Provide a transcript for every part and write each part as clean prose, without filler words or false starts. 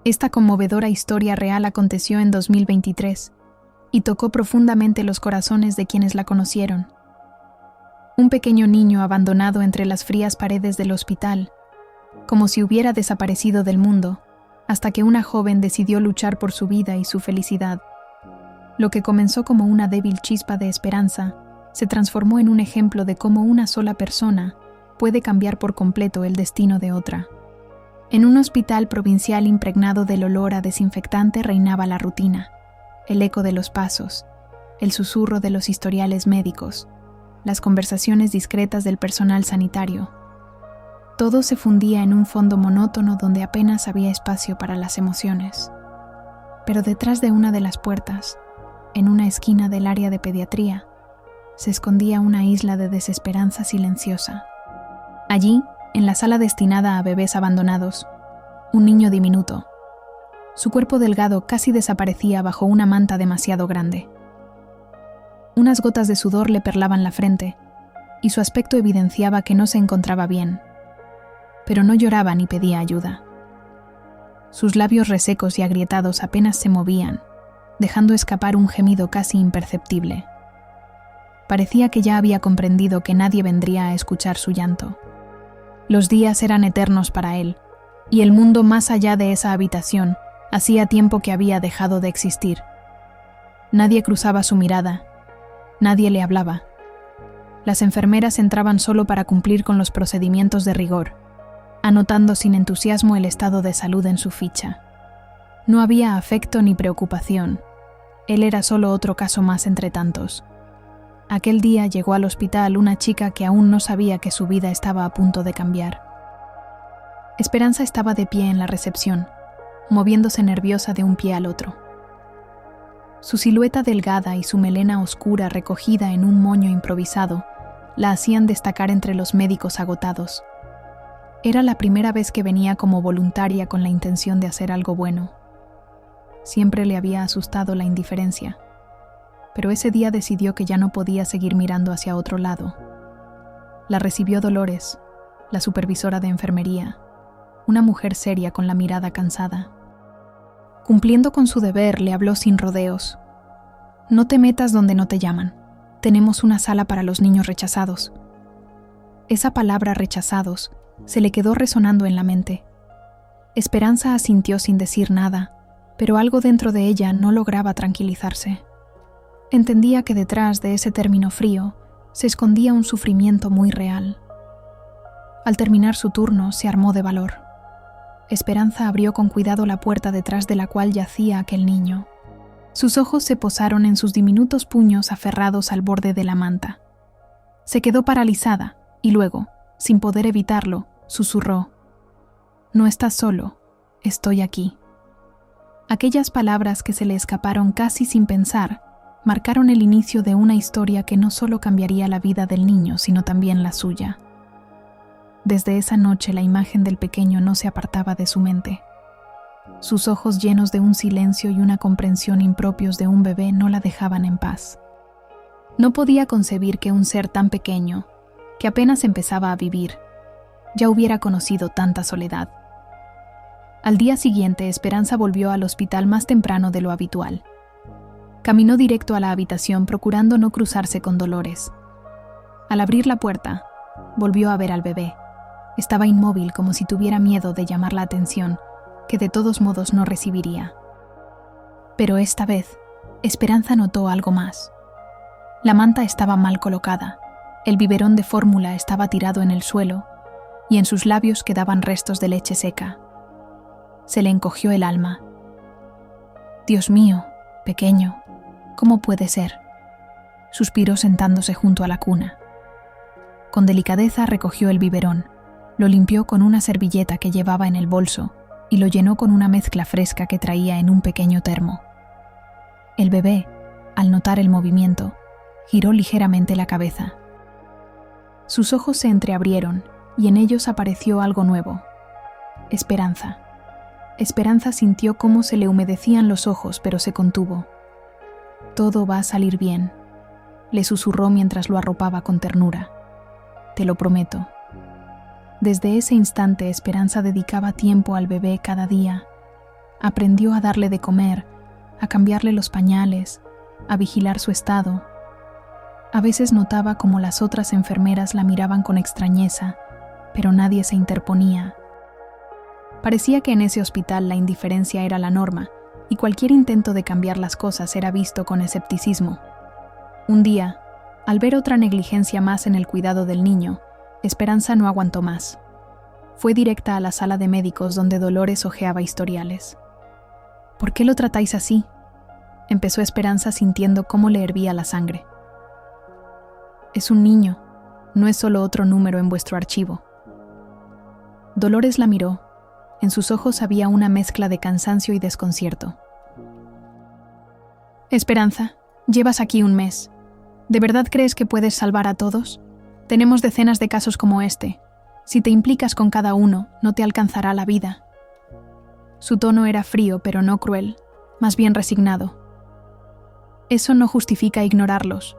Esta conmovedora historia real aconteció en 2023 y tocó profundamente los corazones de quienes la conocieron. Un pequeño niño abandonado entre las frías paredes del hospital, como si hubiera desaparecido del mundo, hasta que una joven decidió luchar por su vida y su felicidad. Lo que comenzó como una débil chispa de esperanza se transformó en un ejemplo de cómo una sola persona puede cambiar por completo el destino de otra. En un hospital provincial impregnado del olor a desinfectante reinaba la rutina, el eco de los pasos, el susurro de los historiales médicos, las conversaciones discretas del personal sanitario. Todo se fundía en un fondo monótono donde apenas había espacio para las emociones. Pero detrás de una de las puertas, en una esquina del área de pediatría, se escondía una isla de desesperanza silenciosa. Allí, en la sala destinada a bebés abandonados, un niño diminuto. Su cuerpo delgado casi desaparecía bajo una manta demasiado grande. Unas gotas de sudor le perlaban la frente, y su aspecto evidenciaba que no se encontraba bien. Pero no lloraba ni pedía ayuda. Sus labios resecos y agrietados apenas se movían, dejando escapar un gemido casi imperceptible. Parecía que ya había comprendido que nadie vendría a escuchar su llanto. Los días eran eternos para él, y el mundo más allá de esa habitación hacía tiempo que había dejado de existir. Nadie cruzaba su mirada, nadie le hablaba. Las enfermeras entraban solo para cumplir con los procedimientos de rigor, anotando sin entusiasmo el estado de salud en su ficha. No había afecto ni preocupación. Él era solo otro caso más entre tantos. Aquel día llegó al hospital una chica que aún no sabía que su vida estaba a punto de cambiar. Esperanza estaba de pie en la recepción, moviéndose nerviosa de un pie al otro. Su silueta delgada y su melena oscura recogida en un moño improvisado la hacían destacar entre los médicos agotados. Era la primera vez que venía como voluntaria con la intención de hacer algo bueno. Siempre le había asustado la indiferencia, pero ese día decidió que ya no podía seguir mirando hacia otro lado. La recibió Dolores, la supervisora de enfermería, una mujer seria con la mirada cansada. Cumpliendo con su deber, le habló sin rodeos. «No te metas donde no te llaman. Tenemos una sala para los niños rechazados». Esa palabra rechazados se le quedó resonando en la mente. Esperanza asintió sin decir nada, pero algo dentro de ella no lograba tranquilizarse. Entendía que detrás de ese término frío se escondía un sufrimiento muy real. Al terminar su turno, se armó de valor. Esperanza abrió con cuidado la puerta detrás de la cual yacía aquel niño. Sus ojos se posaron en sus diminutos puños aferrados al borde de la manta. Se quedó paralizada y luego, sin poder evitarlo, susurró: «No estás solo, estoy aquí». Aquellas palabras que se le escaparon casi sin pensar marcaron el inicio de una historia que no solo cambiaría la vida del niño, sino también la suya. Desde esa noche la imagen del pequeño no se apartaba de su mente. Sus ojos llenos de un silencio y una comprensión impropios de un bebé no la dejaban en paz. No podía concebir que un ser tan pequeño, que apenas empezaba a vivir, ya hubiera conocido tanta soledad. Al día siguiente, Esperanza volvió al hospital más temprano de lo habitual. Caminó directo a la habitación procurando no cruzarse con Dolores. Al abrir la puerta, volvió a ver al bebé. Estaba inmóvil como si tuviera miedo de llamar la atención, que de todos modos no recibiría. Pero esta vez, Esperanza notó algo más. La manta estaba mal colocada, el biberón de fórmula estaba tirado en el suelo y en sus labios quedaban restos de leche seca. Se le encogió el alma. «Dios mío, pequeño, ¿cómo puede ser?», suspiró sentándose junto a la cuna. Con delicadeza recogió el biberón, lo limpió con una servilleta que llevaba en el bolso y lo llenó con una mezcla fresca que traía en un pequeño termo. El bebé, al notar el movimiento, giró ligeramente la cabeza. Sus ojos se entreabrieron y en ellos apareció algo nuevo: esperanza. Esperanza sintió cómo se le humedecían los ojos, pero se contuvo. «Todo va a salir bien», le susurró mientras lo arropaba con ternura. «Te lo prometo». Desde ese instante, Esperanza dedicaba tiempo al bebé cada día. Aprendió a darle de comer, a cambiarle los pañales, a vigilar su estado. A veces notaba cómo las otras enfermeras la miraban con extrañeza, pero nadie se interponía. Parecía que en ese hospital la indiferencia era la norma y cualquier intento de cambiar las cosas era visto con escepticismo. Un día, al ver otra negligencia más en el cuidado del niño, Esperanza no aguantó más. Fue directa a la sala de médicos donde Dolores hojeaba historiales. «¿Por qué lo tratáis así?», empezó Esperanza sintiendo cómo le hervía la sangre. «Es un niño, no es solo otro número en vuestro archivo». Dolores la miró. En sus ojos había una mezcla de cansancio y desconcierto. «Esperanza, llevas aquí un mes. ¿De verdad crees que puedes salvar a todos? Tenemos decenas de casos como este. Si te implicas con cada uno, no te alcanzará la vida». Su tono era frío, pero no cruel, más bien resignado. «Eso no justifica ignorarlos.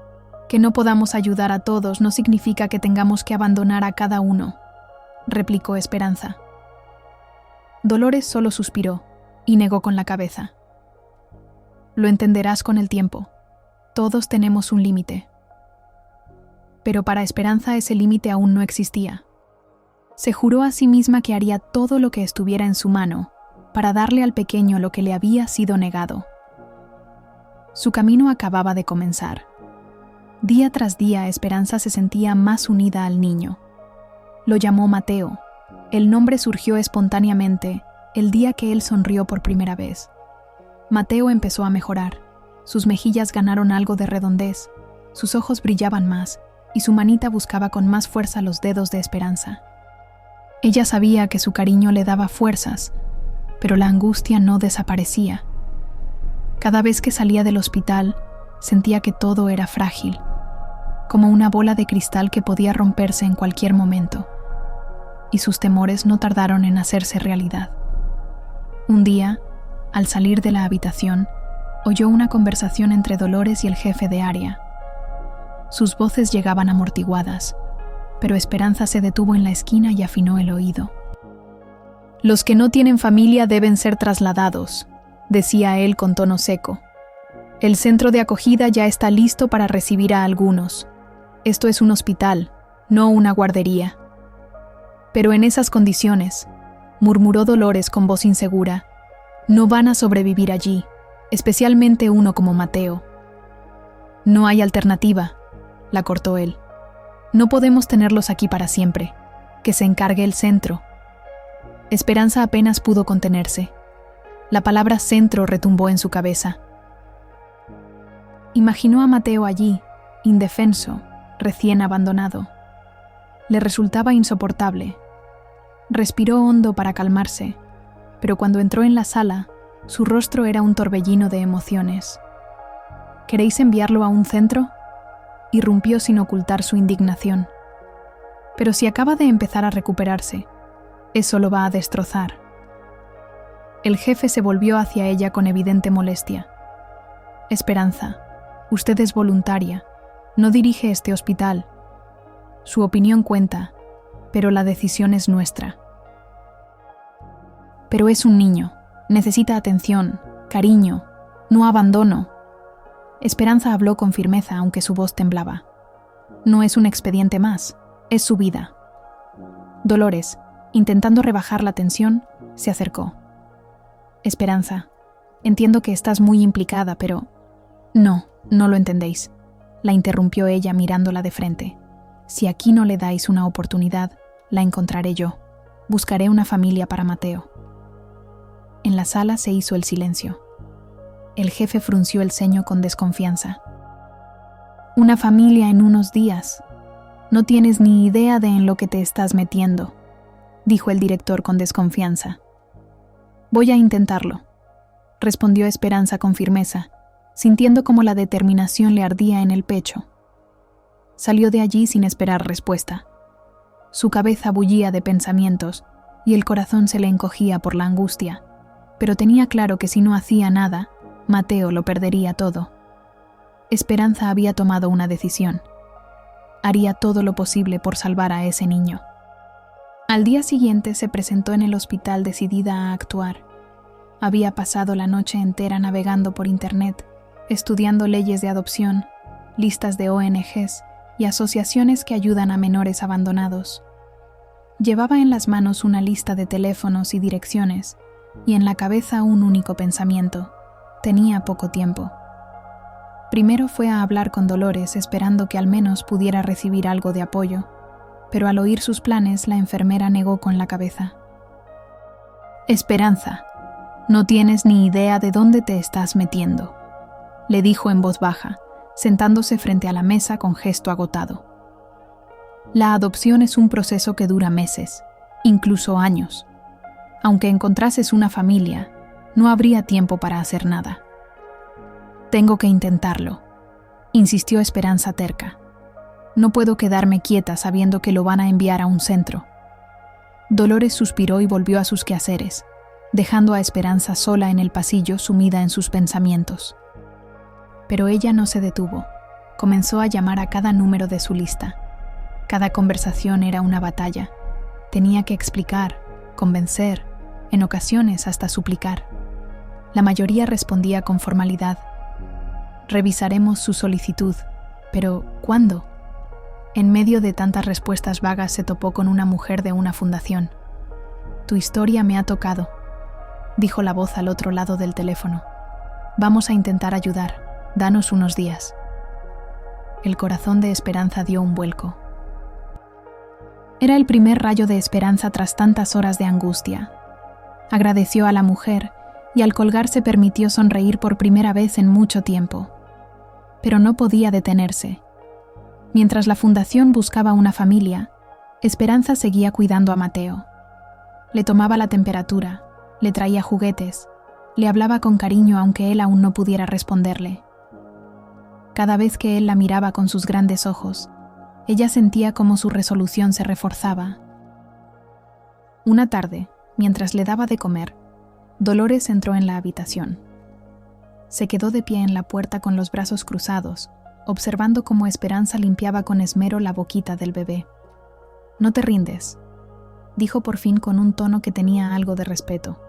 Que no podamos ayudar a todos no significa que tengamos que abandonar a cada uno», replicó Esperanza. Dolores solo suspiró y negó con la cabeza. «Lo entenderás con el tiempo. Todos tenemos un límite». Pero para Esperanza ese límite aún no existía. Se juró a sí misma que haría todo lo que estuviera en su mano para darle al pequeño lo que le había sido negado. Su camino acababa de comenzar. Día tras día Esperanza se sentía más unida al niño. Lo llamó Mateo. El nombre surgió espontáneamente el día que él sonrió por primera vez. Mateo empezó a mejorar. Sus mejillas ganaron algo de redondez, sus ojos brillaban más y su manita buscaba con más fuerza los dedos de Esperanza. Ella sabía que su cariño le daba fuerzas, pero la angustia no desaparecía. Cada vez que salía del hospital, sentía que todo era frágil, como una bola de cristal que podía romperse en cualquier momento. Y sus temores no tardaron en hacerse realidad. Un día, al salir de la habitación, oyó una conversación entre Dolores y el jefe de área. Sus voces llegaban amortiguadas, pero Esperanza se detuvo en la esquina y afinó el oído. «Los que no tienen familia deben ser trasladados», decía él con tono seco. «El centro de acogida ya está listo para recibir a algunos. Esto es un hospital, no una guardería». «Pero en esas condiciones», murmuró Dolores con voz insegura, «no van a sobrevivir allí, especialmente uno como Mateo». «No hay alternativa», la cortó él. «No podemos tenerlos aquí para siempre. Que se encargue el centro». Esperanza apenas pudo contenerse. La palabra centro retumbó en su cabeza. Imaginó a Mateo allí, indefenso, recién abandonado. Le resultaba insoportable. Respiró hondo para calmarse, pero cuando entró en la sala, su rostro era un torbellino de emociones. «¿Queréis enviarlo a un centro?», irrumpió sin ocultar su indignación. «Pero si acaba de empezar a recuperarse, eso lo va a destrozar». El jefe se volvió hacia ella con evidente molestia. «Esperanza, usted es voluntaria, no dirige este hospital. Su opinión cuenta, pero la decisión es nuestra». «Pero es un niño, necesita atención, cariño, no abandono». Esperanza habló con firmeza, aunque su voz temblaba. «No es un expediente más, es su vida». Dolores, intentando rebajar la tensión, se acercó. «Esperanza, entiendo que estás muy implicada, pero...» «No, no lo entendéis», la interrumpió ella mirándola de frente. «Si aquí no le dais una oportunidad, la encontraré yo. Buscaré una familia para Mateo». En la sala se hizo el silencio. El jefe frunció el ceño con desconfianza. «Una familia en unos días. No tienes ni idea de en lo que te estás metiendo», dijo el director con desconfianza. «Voy a intentarlo», respondió Esperanza con firmeza, sintiendo como la determinación le ardía en el pecho. Salió de allí sin esperar respuesta. Su cabeza bullía de pensamientos y el corazón se le encogía por la angustia, pero tenía claro que si no hacía nada, Mateo lo perdería todo. Esperanza había tomado una decisión. Haría todo lo posible por salvar a ese niño. Al día siguiente se presentó en el hospital decidida a actuar. Había pasado la noche entera navegando por Internet, estudiando leyes de adopción, listas de ONGs y asociaciones que ayudan a menores abandonados. Llevaba en las manos una lista de teléfonos y direcciones, y en la cabeza un único pensamiento: tenía poco tiempo. Primero fue a hablar con Dolores esperando que al menos pudiera recibir algo de apoyo, pero al oír sus planes la enfermera negó con la cabeza. «Esperanza, no tienes ni idea de dónde te estás metiendo», le dijo en voz baja, sentándose frente a la mesa con gesto agotado. La adopción es un proceso que dura meses, incluso años. Aunque encontrases una familia, no habría tiempo para hacer nada. «Tengo que intentarlo», insistió Esperanza terca. «No puedo quedarme quieta sabiendo que lo van a enviar a un centro». Dolores suspiró y volvió a sus quehaceres, dejando a Esperanza sola en el pasillo sumida en sus pensamientos. Pero ella no se detuvo. Comenzó a llamar a cada número de su lista. Cada conversación era una batalla. Tenía que explicar, convencer, en ocasiones hasta suplicar. La mayoría respondía con formalidad. «Revisaremos su solicitud, pero ¿cuándo?». En medio de tantas respuestas vagas se topó con una mujer de una fundación. «Tu historia me ha tocado», dijo la voz al otro lado del teléfono. «Vamos a intentar ayudar. Danos unos días». El corazón de Esperanza dio un vuelco. Era el primer rayo de esperanza tras tantas horas de angustia. Agradeció a la mujer y al colgarse permitió sonreír por primera vez en mucho tiempo. Pero no podía detenerse. Mientras la fundación buscaba una familia, Esperanza seguía cuidando a Mateo. Le tomaba la temperatura, le traía juguetes, le hablaba con cariño aunque él aún no pudiera responderle. Cada vez que él la miraba con sus grandes ojos, ella sentía como su resolución se reforzaba. Una tarde, mientras le daba de comer, Dolores entró en la habitación. Se quedó de pie en la puerta con los brazos cruzados, observando cómo Esperanza limpiaba con esmero la boquita del bebé. «No te rindes», dijo por fin con un tono que tenía algo de respeto.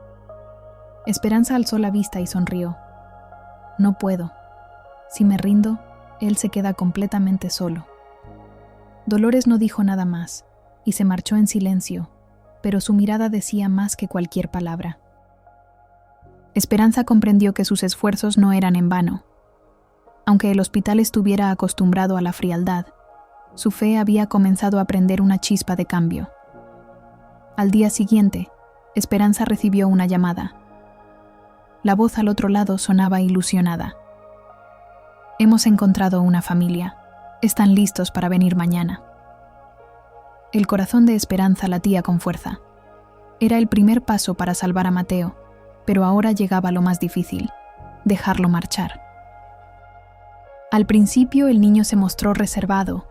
Esperanza alzó la vista y sonrió. «No puedo. Si me rindo, él se queda completamente solo». Dolores no dijo nada más, y se marchó en silencio, pero su mirada decía más que cualquier palabra. Esperanza comprendió que sus esfuerzos no eran en vano. Aunque el hospital estuviera acostumbrado a la frialdad, su fe había comenzado a prender una chispa de cambio. Al día siguiente, Esperanza recibió una llamada. La voz al otro lado sonaba ilusionada. «Hemos encontrado una familia. Están listos para venir mañana». El corazón de Esperanza latía con fuerza. Era el primer paso para salvar a Mateo, pero ahora llegaba lo más difícil: dejarlo marchar. Al principio el niño se mostró reservado,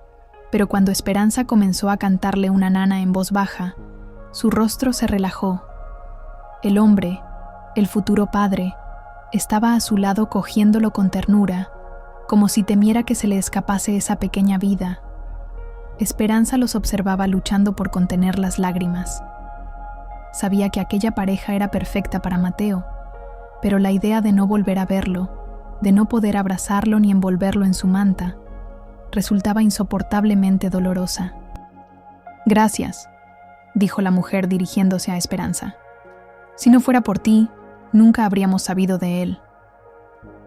pero cuando Esperanza comenzó a cantarle una nana en voz baja, su rostro se relajó. El hombre, el futuro padre, estaba a su lado cogiéndolo con ternura, como si temiera que se le escapase esa pequeña vida. Esperanza los observaba luchando por contener las lágrimas. Sabía que aquella pareja era perfecta para Mateo, pero la idea de no volver a verlo, de no poder abrazarlo ni envolverlo en su manta, resultaba insoportablemente dolorosa. «Gracias», dijo la mujer dirigiéndose a Esperanza. «Si no fuera por ti, nunca habríamos sabido de él».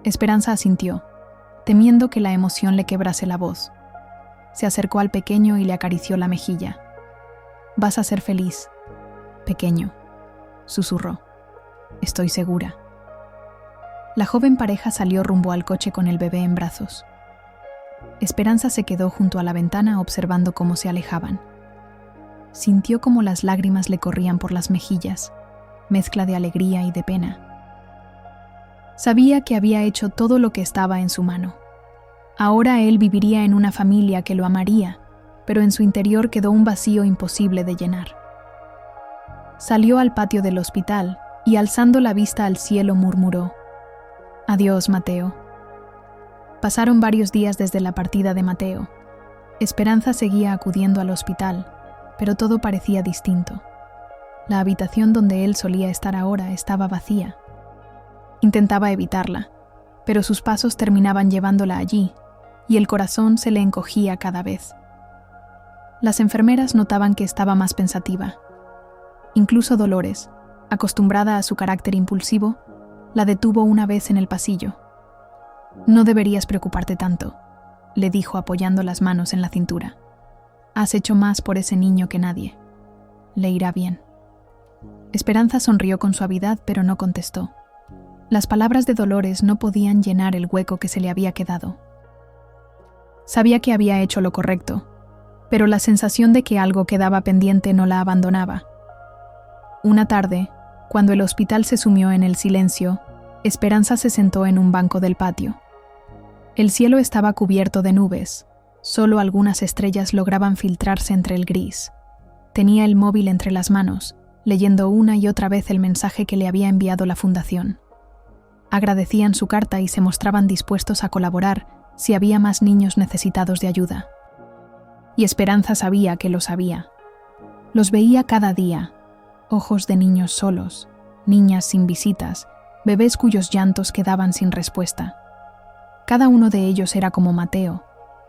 Esperanza asintió, temiendo que la emoción le quebrase la voz. Se acercó al pequeño y le acarició la mejilla. «Vas a ser feliz, pequeño», susurró. «Estoy segura». La joven pareja salió rumbo al coche con el bebé en brazos. Esperanza se quedó junto a la ventana observando cómo se alejaban. Sintió como las lágrimas le corrían por las mejillas, mezcla de alegría y de pena. Sabía que había hecho todo lo que estaba en su mano. Ahora él viviría en una familia que lo amaría, pero en su interior quedó un vacío imposible de llenar. Salió al patio del hospital y alzando la vista al cielo murmuró: «Adiós, Mateo». Pasaron varios días desde la partida de Mateo. Esperanza seguía acudiendo al hospital, pero todo parecía distinto. La habitación donde él solía estar ahora estaba vacía, Intentaba evitarla, pero sus pasos terminaban llevándola allí, y el corazón se le encogía cada vez. Las enfermeras notaban que estaba más pensativa. Incluso Dolores, acostumbrada a su carácter impulsivo, la detuvo una vez en el pasillo. «No deberías preocuparte tanto», le dijo apoyando las manos en la cintura. «Has hecho más por ese niño que nadie. Le irá bien». Esperanza sonrió con suavidad, pero no contestó. Las palabras de Dolores no podían llenar el hueco que se le había quedado. Sabía que había hecho lo correcto, pero la sensación de que algo quedaba pendiente no la abandonaba. Una tarde, cuando el hospital se sumió en el silencio, Esperanza se sentó en un banco del patio. El cielo estaba cubierto de nubes, solo algunas estrellas lograban filtrarse entre el gris. Tenía el móvil entre las manos, leyendo una y otra vez el mensaje que le había enviado la fundación. Agradecían su carta y se mostraban dispuestos a colaborar si había más niños necesitados de ayuda. Y Esperanza sabía que lo sabía. Los veía cada día, ojos de niños solos, niñas sin visitas, bebés cuyos llantos quedaban sin respuesta. Cada uno de ellos era como Mateo,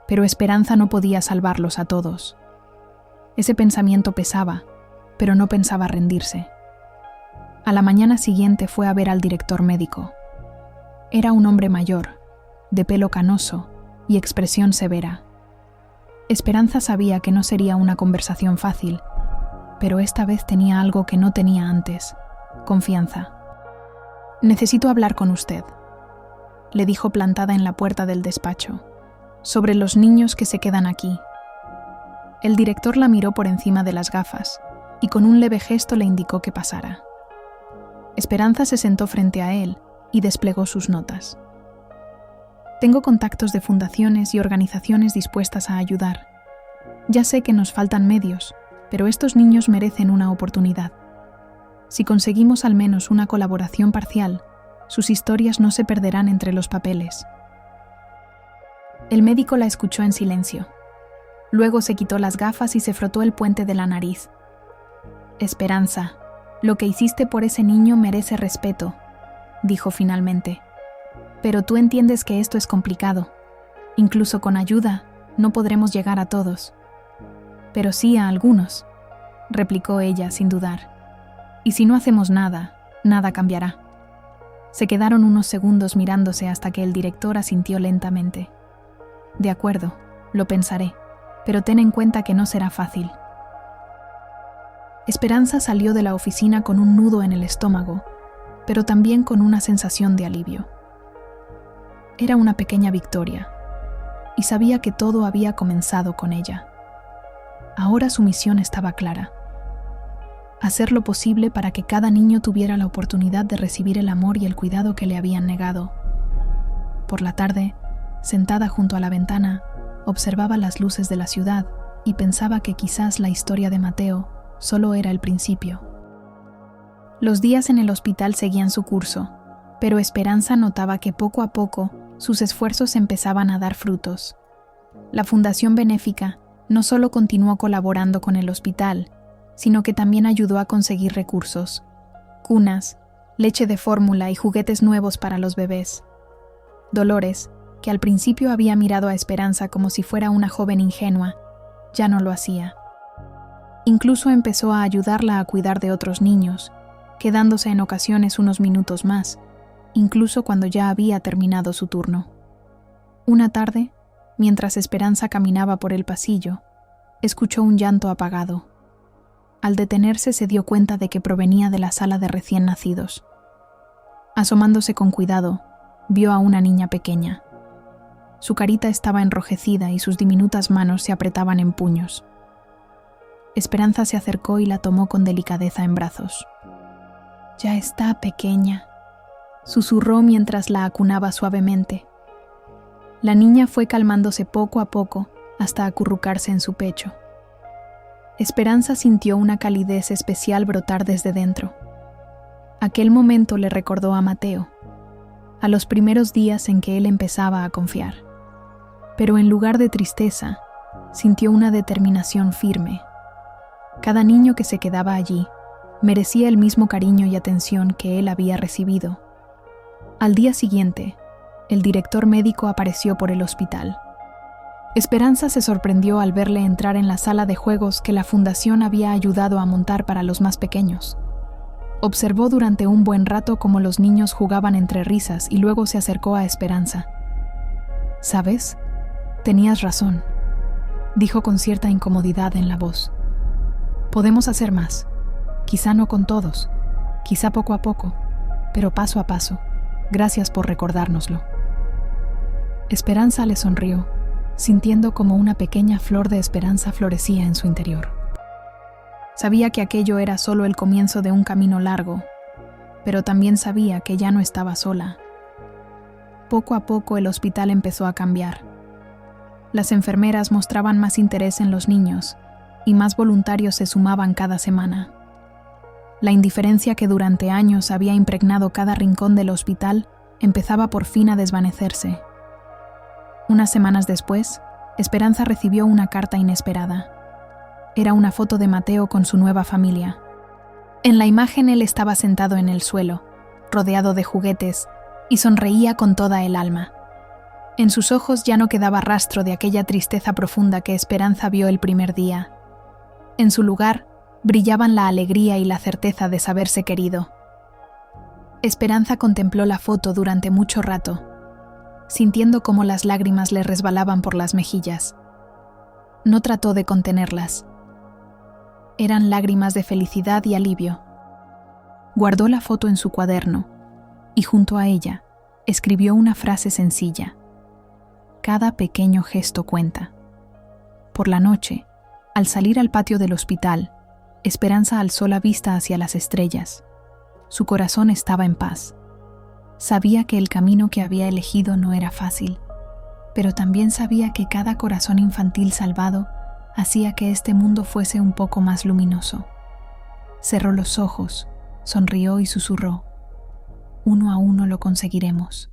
pero Esperanza no podía salvarlos a todos. Ese pensamiento pesaba, pero no pensaba rendirse. A la mañana siguiente fue a ver al director médico. Era un hombre mayor, de pelo canoso y expresión severa. Esperanza sabía que no sería una conversación fácil, pero esta vez tenía algo que no tenía antes: confianza. «Necesito hablar con usted», le dijo plantada en la puerta del despacho, «sobre los niños que se quedan aquí». El director la miró por encima de las gafas y con un leve gesto le indicó que pasara. Esperanza se sentó frente a él y desplegó sus notas. «Tengo contactos de fundaciones y organizaciones dispuestas a ayudar. Ya sé que nos faltan medios, pero estos niños merecen una oportunidad. Si conseguimos al menos una colaboración parcial, sus historias no se perderán entre los papeles». El médico la escuchó en silencio. Luego se quitó las gafas y se frotó el puente de la nariz. «Esperanza, lo que hiciste por ese niño merece respeto», dijo finalmente. «Pero tú entiendes que esto es complicado. Incluso con ayuda, no podremos llegar a todos». «Pero sí a algunos», replicó ella sin dudar. «Y si no hacemos nada, nada cambiará». Se quedaron unos segundos mirándose hasta que el director asintió lentamente. «De acuerdo, lo pensaré, pero ten en cuenta que no será fácil». Esperanza salió de la oficina con un nudo en el estómago, pero también con una sensación de alivio. Era una pequeña victoria, y sabía que todo había comenzado con ella. Ahora su misión estaba clara: hacer lo posible para que cada niño tuviera la oportunidad de recibir el amor y el cuidado que le habían negado. Por la tarde, sentada junto a la ventana, observaba las luces de la ciudad y pensaba que quizás la historia de Mateo solo era el principio. Los días en el hospital seguían su curso, pero Esperanza notaba que poco a poco sus esfuerzos empezaban a dar frutos. La Fundación Benéfica no solo continuó colaborando con el hospital, sino que también ayudó a conseguir recursos: cunas, leche de fórmula y juguetes nuevos para los bebés. Dolores, que al principio había mirado a Esperanza como si fuera una joven ingenua, ya no lo hacía. Incluso empezó a ayudarla a cuidar de otros niños, quedándose en ocasiones unos minutos más, incluso cuando ya había terminado su turno. Una tarde, mientras Esperanza caminaba por el pasillo, escuchó un llanto apagado. Al detenerse se dio cuenta de que provenía de la sala de recién nacidos. Asomándose con cuidado, vio a una niña pequeña. Su carita estaba enrojecida y sus diminutas manos se apretaban en puños. Esperanza se acercó y la tomó con delicadeza en brazos. «Ya está pequeña», susurró mientras la acunaba suavemente. La niña fue calmándose poco a poco hasta acurrucarse en su pecho. Esperanza sintió una calidez especial brotar desde dentro. Aquel momento le recordó a Mateo, a los primeros días en que él empezaba a confiar. Pero en lugar de tristeza, sintió una determinación firme. Cada niño que se quedaba allí merecía el mismo cariño y atención que él había recibido. Al día siguiente, el director médico apareció por el hospital. Esperanza se sorprendió al verle entrar en la sala de juegos que la fundación había ayudado a montar para los más pequeños. Observó durante un buen rato cómo los niños jugaban entre risas y luego se acercó a Esperanza. «¿Sabes? Tenías razón», dijo con cierta incomodidad en la voz. «Podemos hacer más. Quizá no con todos, quizá poco a poco, pero paso a paso. Gracias por recordárnoslo». Esperanza le sonrió, sintiendo como una pequeña flor de esperanza florecía en su interior. Sabía que aquello era solo el comienzo de un camino largo, pero también sabía que ya no estaba sola. Poco a poco el hospital empezó a cambiar. Las enfermeras mostraban más interés en los niños y más voluntarios se sumaban cada semana. La indiferencia que durante años había impregnado cada rincón del hospital empezaba por fin a desvanecerse. Unas semanas después, Esperanza recibió una carta inesperada. Era una foto de Mateo con su nueva familia. En la imagen él estaba sentado en el suelo, rodeado de juguetes, y sonreía con toda el alma. En sus ojos ya no quedaba rastro de aquella tristeza profunda que Esperanza vio el primer día. En su lugar, brillaban la alegría y la certeza de saberse querido. Esperanza contempló la foto durante mucho rato, sintiendo cómo las lágrimas le resbalaban por las mejillas. No trató de contenerlas. Eran lágrimas de felicidad y alivio. Guardó la foto en su cuaderno y junto a ella escribió una frase sencilla: «Cada pequeño gesto cuenta». Por la noche, al salir al patio del hospital, Esperanza alzó la vista hacia las estrellas. Su corazón estaba en paz. Sabía que el camino que había elegido no era fácil, pero también sabía que cada corazón infantil salvado hacía que este mundo fuese un poco más luminoso. Cerró los ojos, sonrió y susurró: «Uno a uno lo conseguiremos».